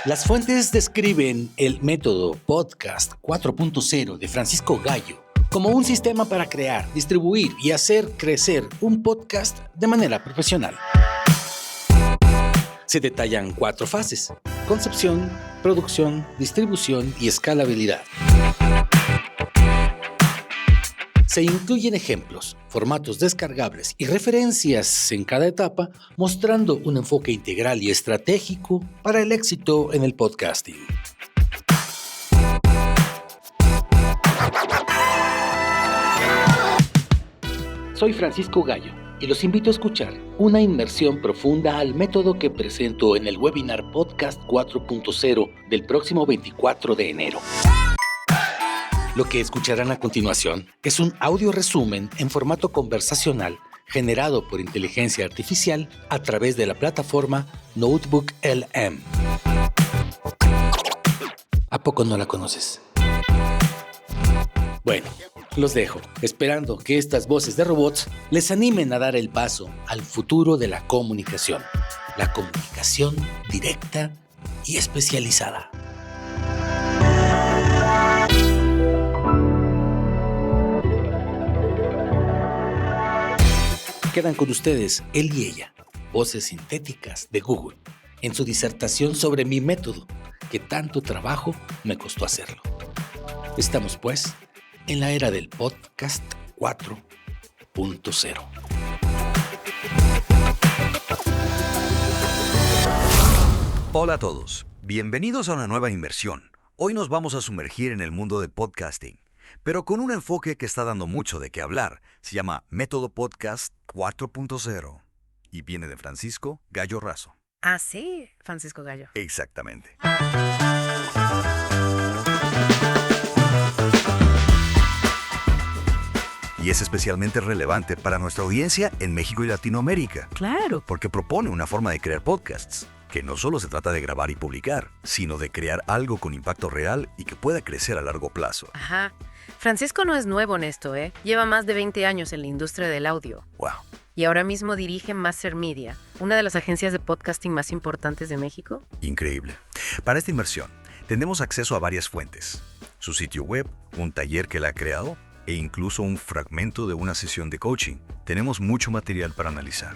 Las fuentes describen el método Podcast 4.0 de Francisco Gallo como un sistema para crear, distribuir y hacer crecer un podcast de manera profesional. Se detallan 4 fases: concepción, producción, distribución y escalabilidad. Se incluyen ejemplos, formatos descargables y referencias en cada etapa, mostrando un enfoque integral y estratégico para el éxito en el podcasting. Soy Francisco Gallo y los invito a escuchar una inmersión profunda al método que presento en el webinar Podcast 4.0 del próximo 24 de enero. Lo que escucharán a continuación es un audio resumen en formato conversacional generado por inteligencia artificial a través de la plataforma NotebookLM. ¿A poco no la conoces? Bueno, los dejo, esperando que estas voces de robots les animen a dar el paso al futuro de la comunicación directa y especializada. Quedan con ustedes él y ella, voces sintéticas de Google, en su disertación sobre mi método, que tanto trabajo me costó hacerlo. Estamos, pues, en la era del Podcast 4.0. Hola a todos, bienvenidos a una nueva inmersión. Hoy nos vamos a sumergir en el mundo de podcasting, pero con un enfoque que está dando mucho de qué hablar. Se llama Método Podcast 4.0 y viene de Francisco Gallo Razo. Ah, sí, Francisco Gallo. Exactamente. Y es especialmente relevante para nuestra audiencia en México y Latinoamérica. Claro. Porque propone una forma de crear podcasts, que no solo se trata de grabar y publicar, sino de crear algo con impacto real y que pueda crecer a largo plazo. Ajá. Francisco no es nuevo en esto, ¿eh? Lleva más de 20 años en la industria del audio. ¡Wow! Y ahora mismo dirige Master Media, una de las agencias de podcasting más importantes de México. Increíble. Para esta inmersión, tenemos acceso a varias fuentes. Su sitio web, un taller que él ha creado e incluso un fragmento de una sesión de coaching. Tenemos mucho material para analizar.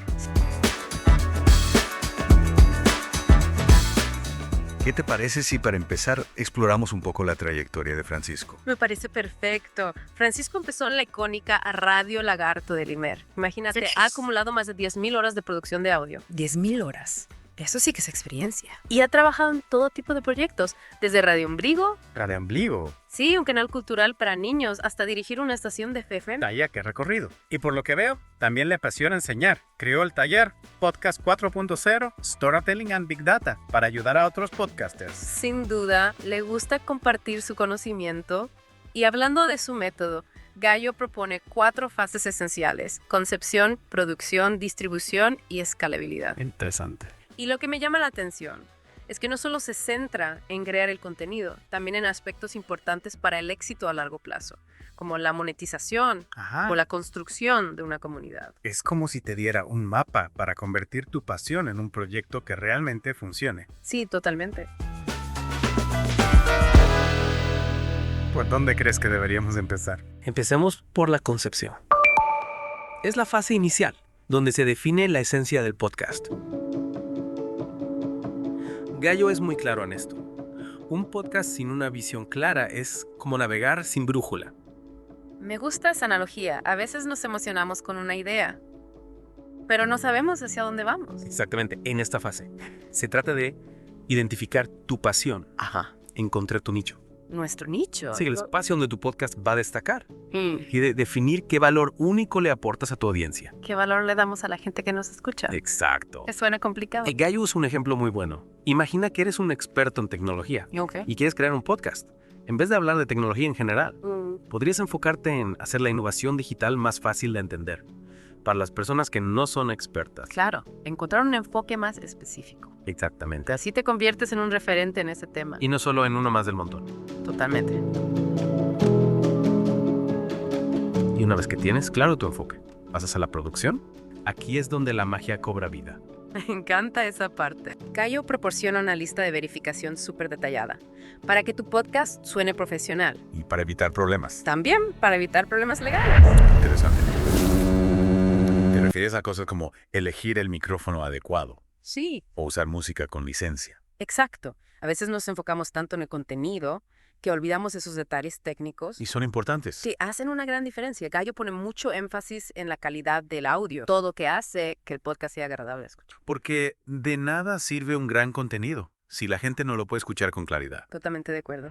¿Qué te parece si para empezar exploramos un poco la trayectoria de Francisco? Me parece perfecto. Francisco empezó en la icónica Radio Lagarto de Limer. Imagínate, ha acumulado más de 10,000 horas de producción de audio. 10,000 horas. Eso sí que es experiencia. Y ha trabajado en todo tipo de proyectos, desde Radio Ombligo. Radio Ombligo. Sí, un canal cultural para niños, hasta dirigir una estación de FM. Vaya, qué recorrido. Y por lo que veo, también le apasiona enseñar. Creó el taller Podcast 4.0, Storytelling and Big Data, para ayudar a otros podcasters. Sin duda, le gusta compartir su conocimiento. Y hablando de su método, Gallo propone 4 fases esenciales: concepción, producción, distribución y escalabilidad. Interesante. Y lo que me llama la atención es que no solo se centra en crear el contenido, también en aspectos importantes para el éxito a largo plazo, como la monetización o la construcción de una comunidad. Es como si te diera un mapa para convertir tu pasión en un proyecto que realmente funcione. Sí, totalmente. ¿Por dónde crees que deberíamos empezar? Empecemos por la concepción. Es la fase inicial, donde se define la esencia del podcast. Gallo es muy claro en esto. Un podcast sin una visión clara es como navegar sin brújula. Me gusta esa analogía. A veces nos emocionamos con una idea, pero no sabemos hacia dónde vamos. Exactamente, en esta fase. Se trata de identificar tu pasión. Encontrar tu nicho. Nuestro nicho. Sí, el espacio donde tu podcast va a destacar. Y de definir qué valor único le aportas a tu audiencia. ¿Qué valor le damos a la gente que nos escucha? Exacto. Que suena complicado. Gallo es un ejemplo muy bueno. Imagina que eres un experto en tecnología y quieres crear un podcast. En vez de hablar de tecnología en general, podrías enfocarte en hacer la innovación digital más fácil de entender para las personas que no son expertas. Claro, encontrar un enfoque más específico. Exactamente. Así te conviertes en un referente en ese tema. Y no solo en uno más del montón. Totalmente. Y una vez que tienes claro tu enfoque, pasas a la producción. Aquí es donde la magia cobra vida. Me encanta esa parte. Gallo proporciona una lista de verificación súper detallada para que tu podcast suene profesional. Y para evitar problemas. También para evitar problemas legales. Interesante. ¿Te refieres a cosas como elegir el micrófono adecuado? Sí. O usar música con licencia. Exacto. A veces nos enfocamos tanto en el contenido que olvidamos esos detalles técnicos. Y son importantes. Sí, hacen una gran diferencia. Gallo pone mucho énfasis en la calidad del audio. Todo que hace que el podcast sea agradable de escuchar. Porque de nada sirve un gran contenido si la gente no lo puede escuchar con claridad. Totalmente de acuerdo.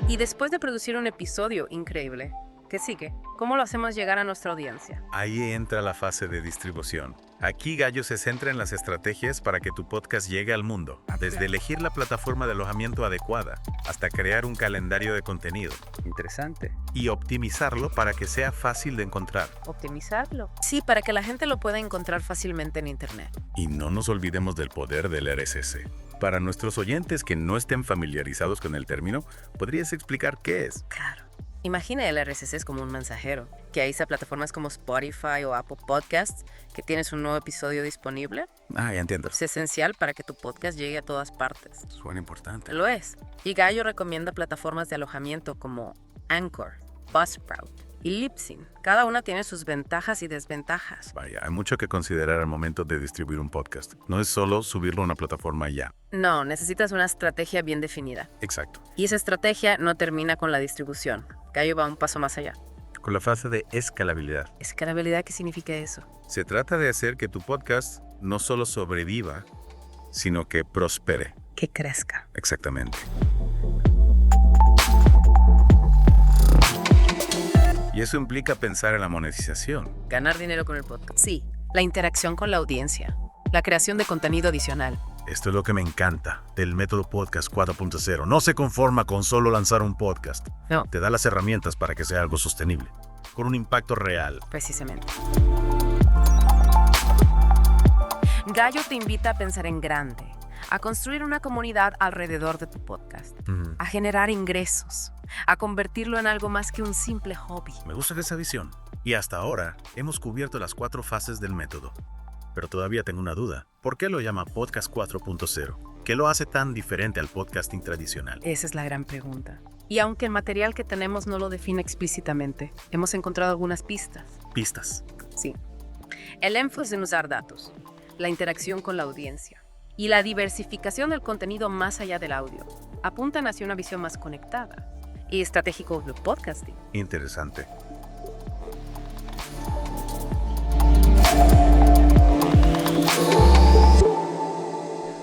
Y después de producir un episodio increíble, ¿qué sigue? ¿Cómo lo hacemos llegar a nuestra audiencia? Ahí entra la fase de distribución. Aquí Gallo se centra en las estrategias para que tu podcast llegue al mundo, desde elegir la plataforma de alojamiento adecuada hasta crear un calendario de contenido. Interesante. Y optimizarlo para que sea fácil de encontrar. ¿Optimizarlo? Sí, para que la gente lo pueda encontrar fácilmente en Internet. Y no nos olvidemos del poder del RSS. Para nuestros oyentes que no estén familiarizados con el término, ¿podrías explicar qué es? Claro. Imagina el RSS como un mensajero, que ahí está plataformas como Spotify o Apple Podcasts, que tienes un nuevo episodio disponible. Ah, ya entiendo. Es esencial para que tu podcast llegue a todas partes. Suena importante. Lo es. Y Gallo recomienda plataformas de alojamiento como Anchor, Buzzsprout y Libsyn. Cada una tiene sus ventajas y desventajas. Vaya, hay mucho que considerar al momento de distribuir un podcast. No es solo subirlo a una plataforma y ya. No, necesitas una estrategia bien definida. Exacto. Y esa estrategia no termina con la distribución. Gallo va un paso más allá. Con la fase de escalabilidad. ¿Escalabilidad qué significa eso? Se trata de hacer que tu podcast no solo sobreviva, sino que prospere. Que crezca. Exactamente. Y eso implica pensar en la monetización. Ganar dinero con el podcast. Sí, la interacción con la audiencia. La creación de contenido adicional. Esto es lo que me encanta del método Podcast 4.0. No se conforma con solo lanzar un podcast. No. Te da las herramientas para que sea algo sostenible, con un impacto real. Precisamente. Gallo te invita a pensar en grande, a construir una comunidad alrededor de tu podcast, a generar ingresos, a convertirlo en algo más que un simple hobby. Me gusta esa visión. Y hasta ahora hemos cubierto las 4 fases del método. Pero todavía tengo una duda. ¿Por qué lo llama Podcast 4.0? ¿Qué lo hace tan diferente al podcasting tradicional? Esa es la gran pregunta. Y aunque el material que tenemos no lo define explícitamente, hemos encontrado algunas pistas. Pistas. Sí. El énfasis en usar datos, la interacción con la audiencia y la diversificación del contenido más allá del audio apuntan hacia una visión más conectada y estratégico del podcasting. Interesante.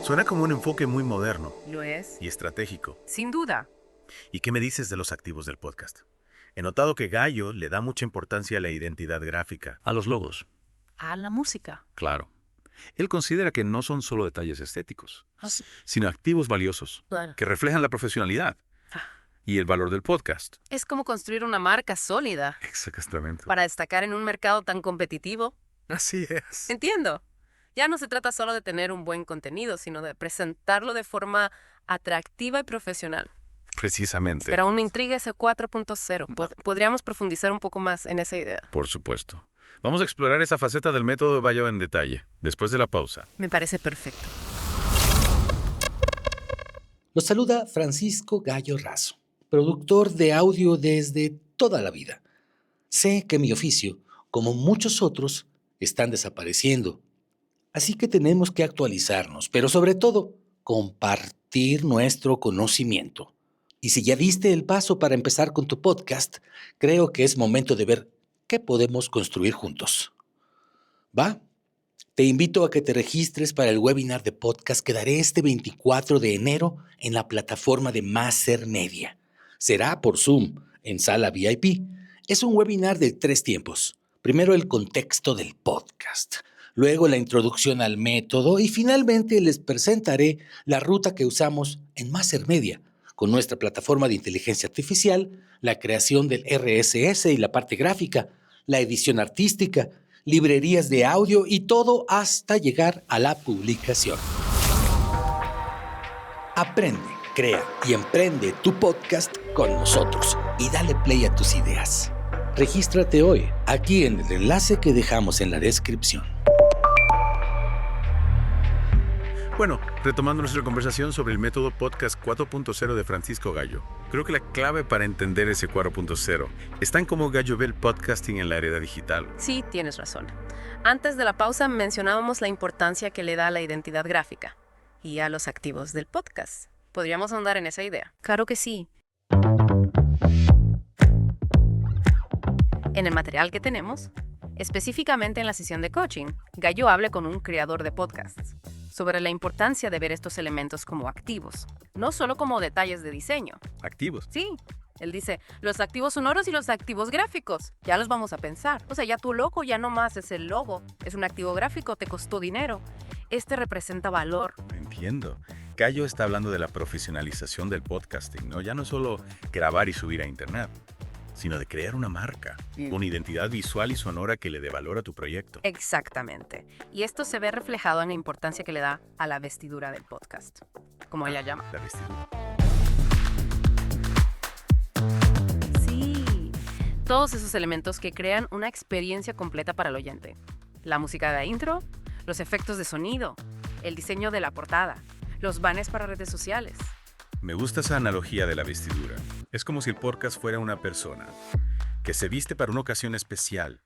Suena como un enfoque muy moderno. ¿Lo es? Y estratégico. Sin duda. ¿Y qué me dices de los activos del podcast? He notado que Gallo le da mucha importancia a la identidad gráfica. A los logos. A la música. Claro. Él considera que no son solo detalles estéticos, sino activos valiosos, Claro. que reflejan la profesionalidad y el valor del podcast. Es como construir una marca sólida Exactamente. para destacar en un mercado tan competitivo. Así es. Entiendo. Ya no se trata solo de tener un buen contenido, sino de presentarlo de forma atractiva y profesional. Precisamente. Pero aún me intriga ese 4.0. ¿Podríamos profundizar un poco más en esa idea? Por supuesto. Vamos a explorar esa faceta del método de Gallo en detalle, después de la pausa. Me parece perfecto. Los saluda Francisco Gallo Razo, productor de audio desde toda la vida. Sé que mi oficio, como muchos otros, están desapareciendo. Así que tenemos que actualizarnos, pero sobre todo, compartir nuestro conocimiento. Y si ya diste el paso para empezar con tu podcast, creo que es momento de ver qué podemos construir juntos. ¿Va? Te invito a que te registres para el webinar de podcast que daré este 24 de enero en la plataforma de Maser Media. Será por Zoom, en sala VIP. Es un webinar de 3 tiempos. Primero el contexto del podcast, luego la introducción al método y finalmente les presentaré la ruta que usamos en Maser Media con nuestra plataforma de inteligencia artificial, la creación del RSS y la parte gráfica, la edición artística, librerías de audio y todo hasta llegar a la publicación. Aprende, crea y emprende tu podcast con nosotros y dale play a tus ideas. Regístrate hoy, aquí en el enlace que dejamos en la descripción. Bueno, retomando nuestra conversación sobre el método Podcast 4.0 de Francisco Gallo. Creo que la clave para entender ese 4.0 está en cómo Gallo ve el podcasting en la era digital. Sí, tienes razón. Antes de la pausa mencionábamos la importancia que le da a la identidad gráfica y a los activos del podcast. ¿Podríamos ahondar en esa idea? Claro que sí. En el material que tenemos, específicamente en la sesión de coaching, Gallo habla con un creador de podcasts sobre la importancia de ver estos elementos como activos, no solo como detalles de diseño. ¿Activos? Sí, él dice, los activos sonoros y los activos gráficos, ya los vamos a pensar. O sea, ya tu logo ya no más es el logo, es un activo gráfico, te costó dinero. Este representa valor. Entiendo. Gallo está hablando de la profesionalización del podcasting, ¿no? Ya no solo grabar y subir a internet, sino de crear una marca, una identidad visual y sonora que le dé valor a tu proyecto. Exactamente. Y esto se ve reflejado en la importancia que le da a la vestidura del podcast, como ella llama. La vestidura. Sí, todos esos elementos que crean una experiencia completa para el oyente. La música de intro, los efectos de sonido, el diseño de la portada, los banners para redes sociales. Me gusta esa analogía de la vestidura. Es como si el podcast fuera una persona que se viste para una ocasión especial.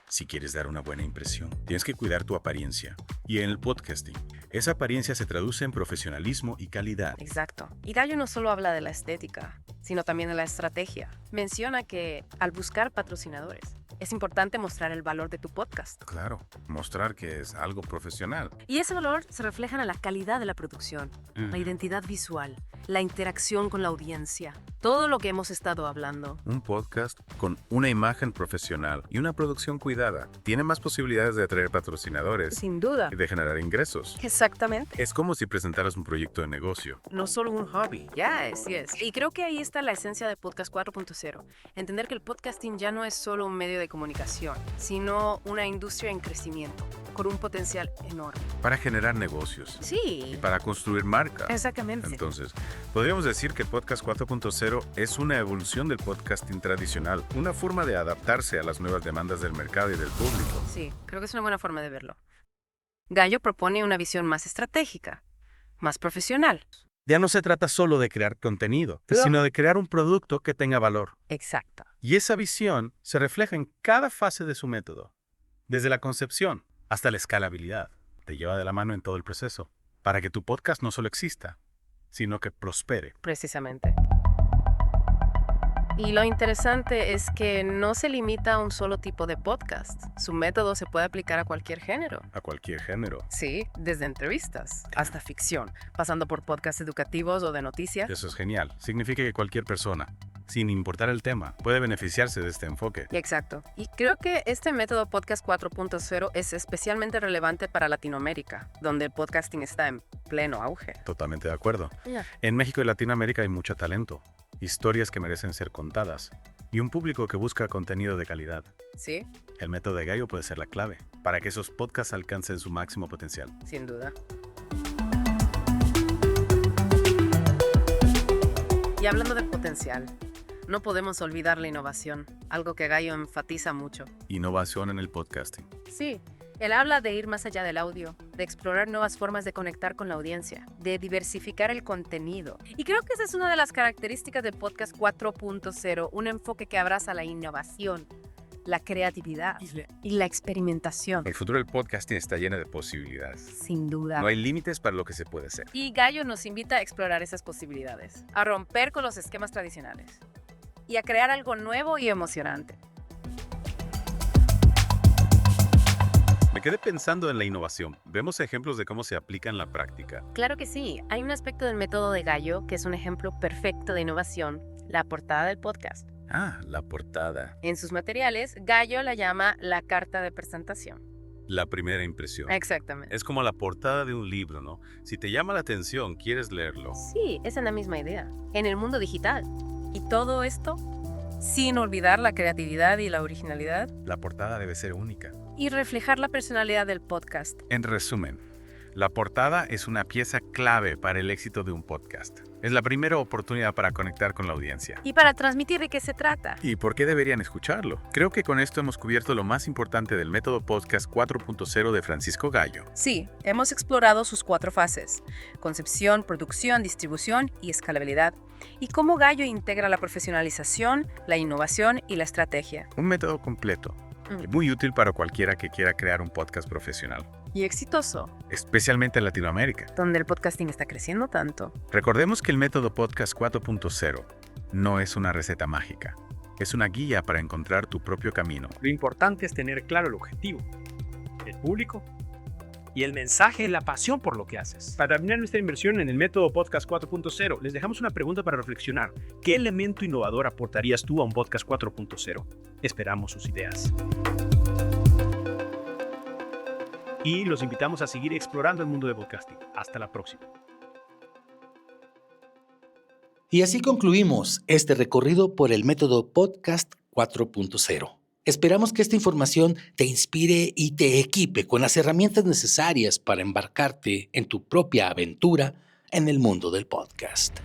Si quieres dar una buena impresión, tienes que cuidar tu apariencia. Y en el podcasting, esa apariencia se traduce en profesionalismo y calidad. Exacto. Y Gallo no solo habla de la estética, sino también de la estrategia. Menciona que al buscar patrocinadores, es importante mostrar el valor de tu podcast. Claro, mostrar que es algo profesional. Y ese valor se refleja en la calidad de la producción, la identidad visual, la interacción con la audiencia, todo lo que hemos estado hablando. Un podcast con una imagen profesional y una producción cuidada tiene más posibilidades de atraer patrocinadores Sin duda. y de generar ingresos. Exactamente. Es como si presentaras un proyecto de negocio, no solo un hobby. Yes. Y creo que ahí está la esencia de Podcast 4.0. Entender que el podcasting ya no es solo un medio de comunicación, sino una industria en crecimiento, con un potencial enorme. Para generar negocios. Sí. Y para construir marcas. Exactamente. Entonces, podríamos decir que el Podcast 4.0 es una evolución del podcasting tradicional, una forma de adaptarse a las nuevas demandas del mercado y del público. Sí, creo que es una buena forma de verlo. Gallo propone una visión más estratégica, más profesional. Ya no se trata solo de crear contenido, sino de crear un producto que tenga valor. Exacto. Y esa visión se refleja en cada fase de su método, desde la concepción hasta la escalabilidad. Te lleva de la mano en todo el proceso, para que tu podcast no solo exista, sino que prospere. Precisamente. Y lo interesante es que no se limita a un solo tipo de podcast. Su método se puede aplicar a cualquier género. A cualquier género. Sí, desde entrevistas hasta ficción, pasando por podcasts educativos o de noticias. Eso es genial. Significa que cualquier persona, sin importar el tema, puede beneficiarse de este enfoque. Exacto. Y creo que este método Podcast 4.0 es especialmente relevante para Latinoamérica, donde el podcasting está en pleno auge. Totalmente de acuerdo. Yeah. En México y Latinoamérica hay mucho talento, historias que merecen ser contadas y un público que busca contenido de calidad. Sí, El método de Gallo puede ser la clave para que esos podcasts alcancen su máximo potencial. sin duda. Y hablando de potencial, no podemos olvidar la innovación, algo que Gallo enfatiza mucho. Innovación en el podcasting. Sí, él habla de ir más allá del audio, de explorar nuevas formas de conectar con la audiencia, de diversificar el contenido. Y creo que esa es una de las características del Podcast 4.0, un enfoque que abraza la innovación, la creatividad y la experimentación. El futuro del podcasting está lleno de posibilidades. Sin duda. No hay límites para lo que se puede hacer. Y Gallo nos invita a explorar esas posibilidades, a romper con los esquemas tradicionales y a crear algo nuevo y emocionante. Me quedé pensando en la innovación. Vemos ejemplos de cómo se aplica en la práctica. Claro que sí, hay un aspecto del método de Gallo que es un ejemplo perfecto de innovación, la portada del podcast. Ah, la portada. En sus materiales, Gallo la llama la carta de presentación. La primera impresión. Exactamente. Es como la portada de un libro, ¿no? Si te llama la atención, quieres leerlo. Sí, esa es la misma idea. En el mundo digital. Y todo esto sin olvidar la creatividad y la originalidad. La portada debe ser única. Y reflejar la personalidad del podcast. En resumen, La portada es una pieza clave para el éxito de un podcast. Es la primera oportunidad para conectar con la audiencia. Y para transmitir de qué se trata. ¿Y por qué deberían escucharlo? Creo que con esto hemos cubierto lo más importante del método podcast 4.0 de Francisco Gallo. Sí, hemos explorado sus 4 fases: concepción, producción, distribución y escalabilidad, y cómo Gallo integra la profesionalización, la innovación y la estrategia. Un método completo y muy útil para cualquiera que quiera crear un podcast profesional. Y exitoso, Especialmente en Latinoamérica. donde el podcasting está creciendo tanto. Recordemos que el método podcast 4.0 no es una receta mágica. Es una guía para encontrar tu propio camino. Lo importante es tener claro el objetivo, el público y el mensaje, la pasión por lo que haces. Para terminar nuestra inversión en el método Podcast 4.0, les dejamos una pregunta para reflexionar. ¿Qué elemento innovador aportarías tú a un Podcast 4.0? Esperamos sus ideas. Y los invitamos a seguir explorando el mundo de podcasting. Hasta la próxima. Y así concluimos este recorrido por el método Podcast 4.0. Esperamos que esta información te inspire y te equipe con las herramientas necesarias para embarcarte en tu propia aventura en el mundo del podcast.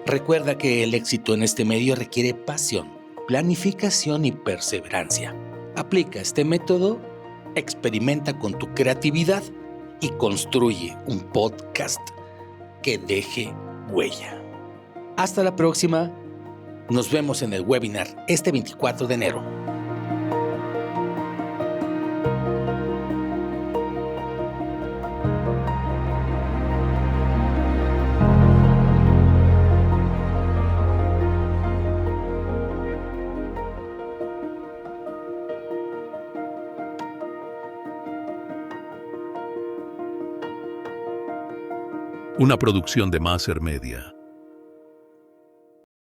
Recuerda que el éxito en este medio requiere pasión, planificación y perseverancia. Aplica este método, experimenta con tu creatividad y construye un podcast que deje huella. Hasta la próxima. Nos vemos en el webinar este 24 de enero. Una producción de Maser Media.